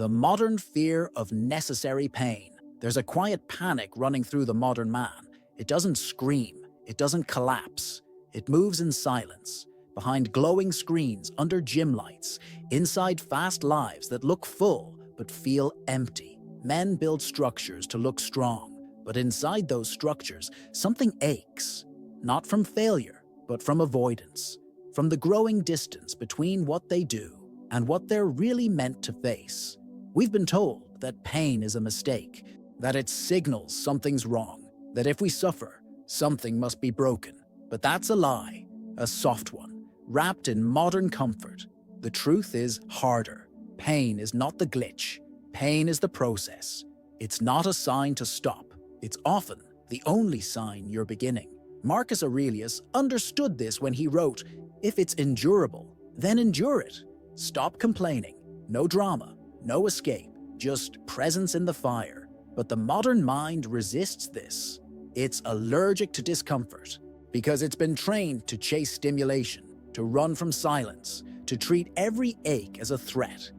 The modern fear of necessary pain. There's a quiet panic running through the modern man. It doesn't scream. It doesn't collapse. It moves in silence, behind glowing screens, under gym lights, inside fast lives that look full but feel empty. Men build structures to look strong, but inside those structures, something aches. Not from failure, but from avoidance. From the growing distance between what they do and what they're really meant to face. We've been told that pain is a mistake, that it signals something's wrong, that if we suffer, something must be broken. But that's a lie, a soft one, wrapped in modern comfort. The truth is harder. Pain is not the glitch. Pain is the process. It's not a sign to stop. It's often the only sign you're beginning. Marcus Aurelius understood this when he wrote, "If it's endurable, then endure it. Stop complaining. No drama, no escape, just presence in the fire." But the modern mind resists this. It's allergic to discomfort because it's been trained to chase stimulation, to run from silence, to treat every ache as a threat.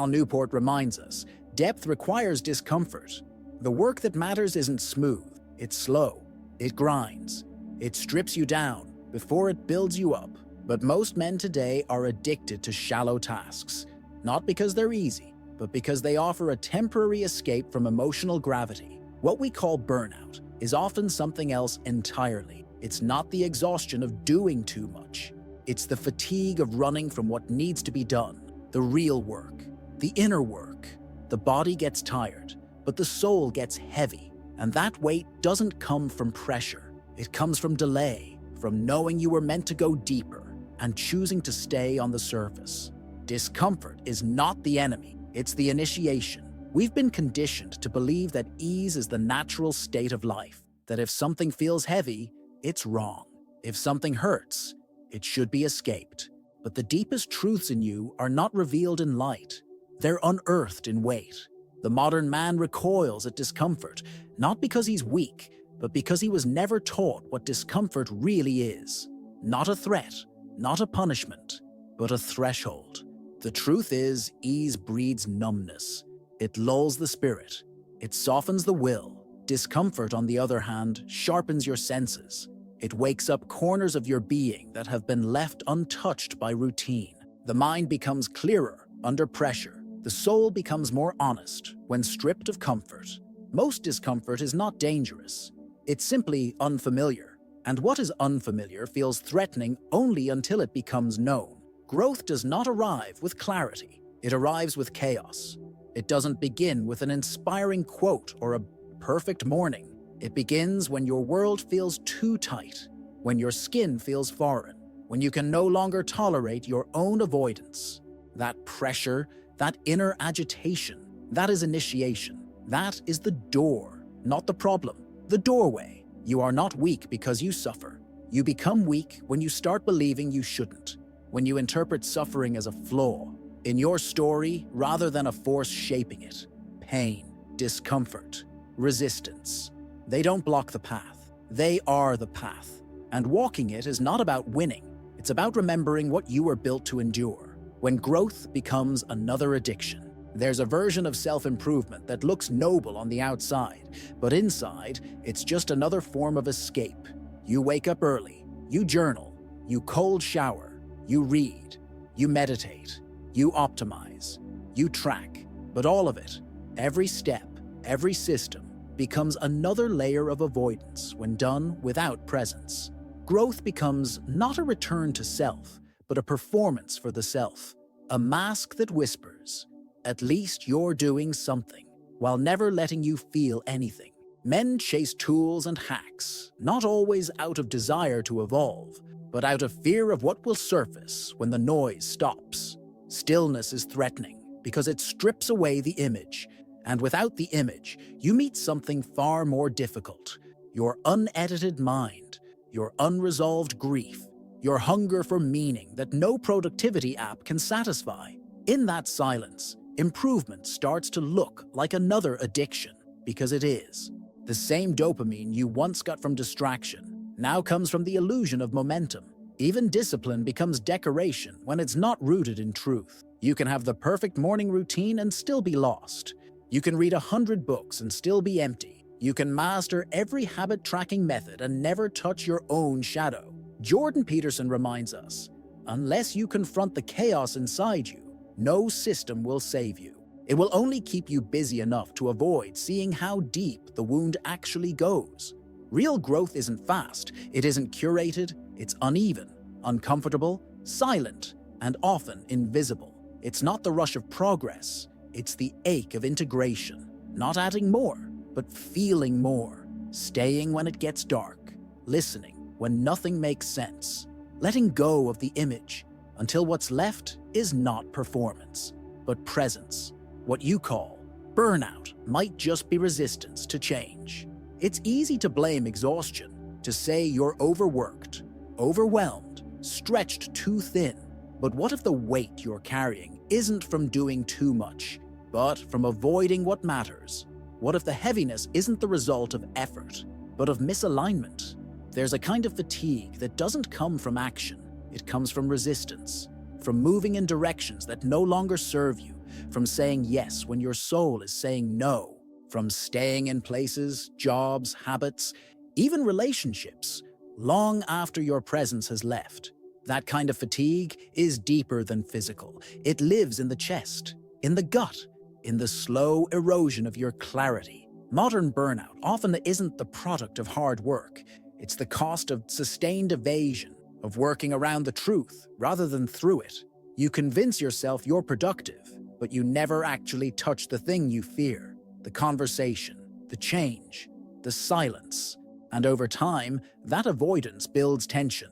Newport reminds us, depth requires discomfort. The work that matters isn't smooth, it's slow, it grinds, it strips you down before it builds you up. But most men today are addicted to shallow tasks, not because they're easy, but because they offer a temporary escape from emotional gravity. What we call burnout is often something else entirely. It's not the exhaustion of doing too much. It's the fatigue of running from what needs to be done, the real work, the inner work. The body gets tired, but the soul gets heavy. And that weight doesn't come from pressure. It comes from delay, from knowing you were meant to go deeper and choosing to stay on the surface. Discomfort is not the enemy, it's the initiation. We've been conditioned to believe that ease is the natural state of life, that if something feels heavy, it's wrong. If something hurts, it should be escaped. But the deepest truths in you are not revealed in light. They're unearthed in weight. The modern man recoils at discomfort, not because he's weak, but because he was never taught what discomfort really is. Not a threat, not a punishment, but a threshold. The truth is, ease breeds numbness. It lulls the spirit. It softens the will. Discomfort, on the other hand, sharpens your senses. It wakes up corners of your being that have been left untouched by routine. The mind becomes clearer under pressure. The soul becomes more honest when stripped of comfort. Most discomfort is not dangerous. It's simply unfamiliar. And what is unfamiliar feels threatening only until it becomes known. Growth does not arrive with clarity. It arrives with chaos. It doesn't begin with an inspiring quote or a perfect morning. It begins when your world feels too tight, when your skin feels foreign, when you can no longer tolerate your own avoidance. That pressure, that inner agitation, that is initiation. That is the door, not the problem, the doorway. You are not weak because you suffer. You become weak when you start believing you shouldn't, when you interpret suffering as a flaw in your story rather than a force shaping it. Pain, discomfort, resistance. They don't block the path. They are the path. And walking it is not about winning. It's about remembering what you were built to endure. When growth becomes another addiction, there's a version of self-improvement that looks noble on the outside, but inside, it's just another form of escape. You wake up early, you journal, you cold shower, you read, you meditate, you optimize, you track, but all of it, every step, every system, becomes another layer of avoidance when done without presence. Growth becomes not a return to self, but a performance for the self, a mask that whispers, "At least you're doing something," while never letting you feel anything. Men chase tools and hacks, not always out of desire to evolve, but out of fear of what will surface when the noise stops. Stillness is threatening because it strips away the image, and without the image, you meet something far more difficult: your unedited mind, your unresolved grief, your hunger for meaning that no productivity app can satisfy. In that silence, improvement starts to look like another addiction, because it is. The same dopamine you once got from distraction now comes from the illusion of momentum. Even discipline becomes decoration when it's not rooted in truth. You can have the perfect morning routine and still be lost. You can read 100 books and still be empty. You can master every habit tracking method and never touch your own shadow. Jordan Peterson reminds us, unless you confront the chaos inside you, no system will save you. It will only keep you busy enough to avoid seeing how deep the wound actually goes. Real growth isn't fast, it isn't curated, it's uneven, uncomfortable, silent, and often invisible. It's not the rush of progress, it's the ache of integration. Not adding more, but feeling more. Staying when it gets dark. Listening when nothing makes sense. Letting go of the image until what's left is not performance, but presence. What you call burnout might just be resistance to change. It's easy to blame exhaustion, to say you're overworked, overwhelmed, stretched too thin. But what if the weight you're carrying isn't from doing too much, but from avoiding what matters? What if the heaviness isn't the result of effort, but of misalignment? There's a kind of fatigue that doesn't come from action. It comes from resistance, from moving in directions that no longer serve you, from saying yes when your soul is saying no, from staying in places, jobs, habits, even relationships, long after your presence has left. That kind of fatigue is deeper than physical. It lives in the chest, in the gut, in the slow erosion of your clarity. Modern burnout often isn't the product of hard work. It's the cost of sustained evasion, of working around the truth rather than through it. You convince yourself you're productive, but you never actually touch the thing you fear, the conversation, the change, the silence. And over time, that avoidance builds tension,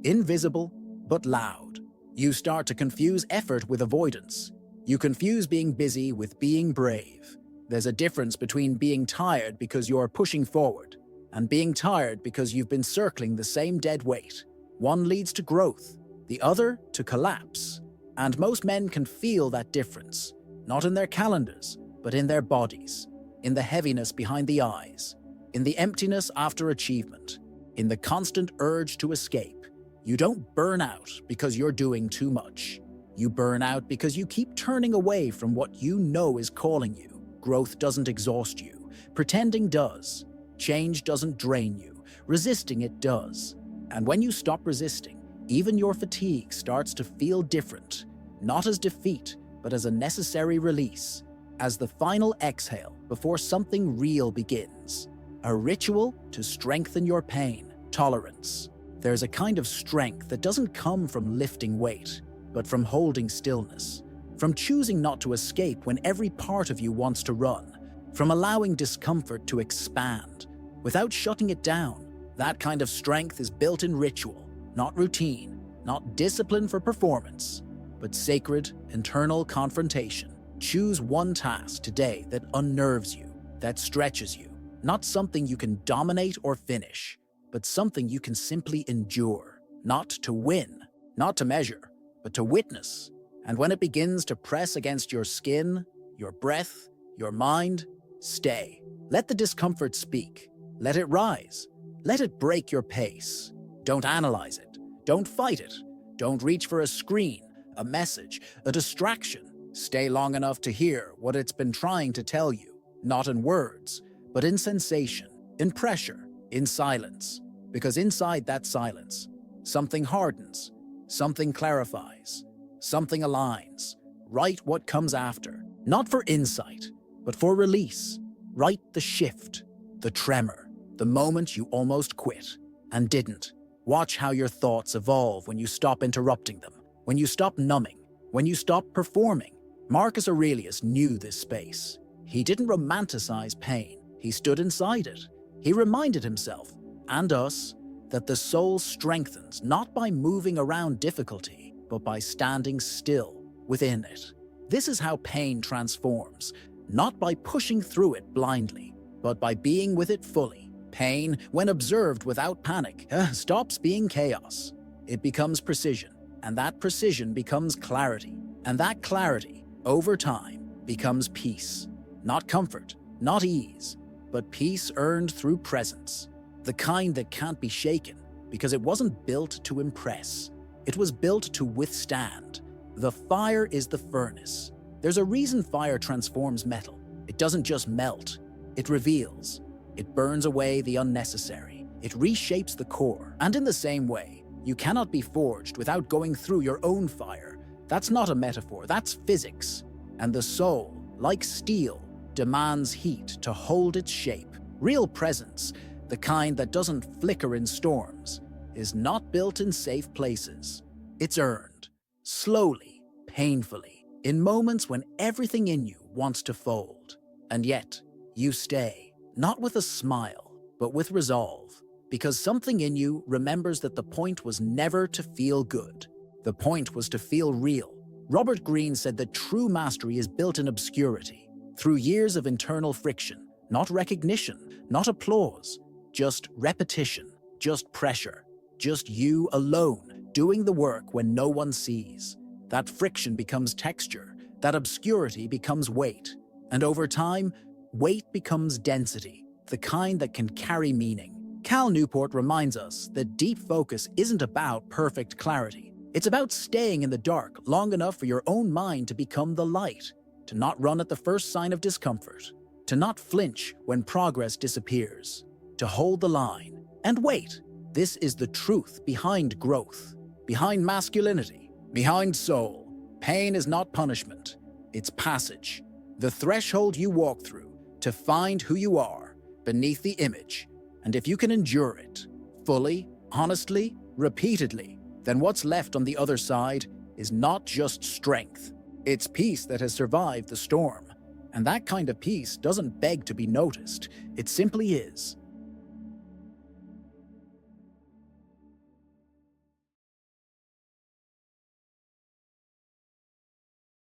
invisible but loud. You start to confuse effort with avoidance. You confuse being busy with being brave. There's a difference between being tired because you're pushing forward and being tired because you've been circling the same dead weight. One leads to growth, the other to collapse. And most men can feel that difference, not in their calendars, but in their bodies, in the heaviness behind the eyes, in the emptiness after achievement, in the constant urge to escape. You don't burn out because you're doing too much. You burn out because you keep turning away from what you know is calling you. Growth doesn't exhaust you. Pretending does. Change doesn't drain you. Resisting it does. And when you stop resisting, even your fatigue starts to feel different, not as defeat, but as a necessary release, as the final exhale before something real begins. A ritual to strengthen your pain, tolerance. There's a kind of strength that doesn't come from lifting weight, but from holding stillness, from choosing not to escape when every part of you wants to run, from allowing discomfort to expand, without shutting it down. That kind of strength is built in ritual, not routine, not discipline for performance, but sacred, internal confrontation. Choose one task today that unnerves you, that stretches you, not something you can dominate or finish, but something you can simply endure, not to win, not to measure, but to witness. And when it begins to press against your skin, your breath, your mind, stay. Let the discomfort speak. Let it rise. Let it break your pace. Don't analyze it. Don't fight it. Don't reach for a screen, a message, a distraction. Stay long enough to hear what it's been trying to tell you, not in words, but in sensation, in pressure, in silence. Because inside that silence, something hardens, something clarifies, something aligns. Write what comes after, not for insight, but for release. Write the shift, the tremor, the moment you almost quit and didn't. Watch how your thoughts evolve when you stop interrupting them, when you stop numbing, when you stop performing. Marcus Aurelius knew this space. He didn't romanticize pain. He stood inside it. He reminded himself, and us, that the soul strengthens not by moving around difficulty, but by standing still within it. This is how pain transforms, not by pushing through it blindly, but by being with it fully. Pain, when observed without panic, stops being chaos. It becomes precision, and that precision becomes clarity, and that clarity, over time, becomes peace. Not comfort, not ease, but peace earned through presence. The kind that can't be shaken because it wasn't built to impress. It was built to withstand. The fire is the furnace. There's a reason fire transforms metal. It doesn't just melt, it reveals. It burns away the unnecessary. It reshapes the core. And in the same way, you cannot be forged without going through your own fire. That's not a metaphor, that's physics. And the soul, like steel, demands heat to hold its shape. Real presence, the kind that doesn't flicker in storms, is not built in safe places. It's earned, slowly, painfully, in moments when everything in you wants to fold. And yet, you stay, not with a smile, but with resolve, because something in you remembers that the point was never to feel good. The point was to feel real. Robert Greene said that true mastery is built in obscurity, through years of internal friction, not recognition, not applause, just repetition, just pressure, just you alone, doing the work when no one sees. That friction becomes texture, that obscurity becomes weight, and over time, weight becomes density, the kind that can carry meaning. Cal Newport reminds us that deep focus isn't about perfect clarity. It's about staying in the dark long enough for your own mind to become the light, to not run at the first sign of discomfort, to not flinch when progress disappears, to hold the line and wait. This is the truth behind growth, behind masculinity, behind soul. Pain is not punishment, it's passage. The threshold you walk through to find who you are beneath the image. And if you can endure it, fully, honestly, repeatedly, then what's left on the other side is not just strength. It's peace that has survived the storm. And that kind of peace doesn't beg to be noticed. It simply is.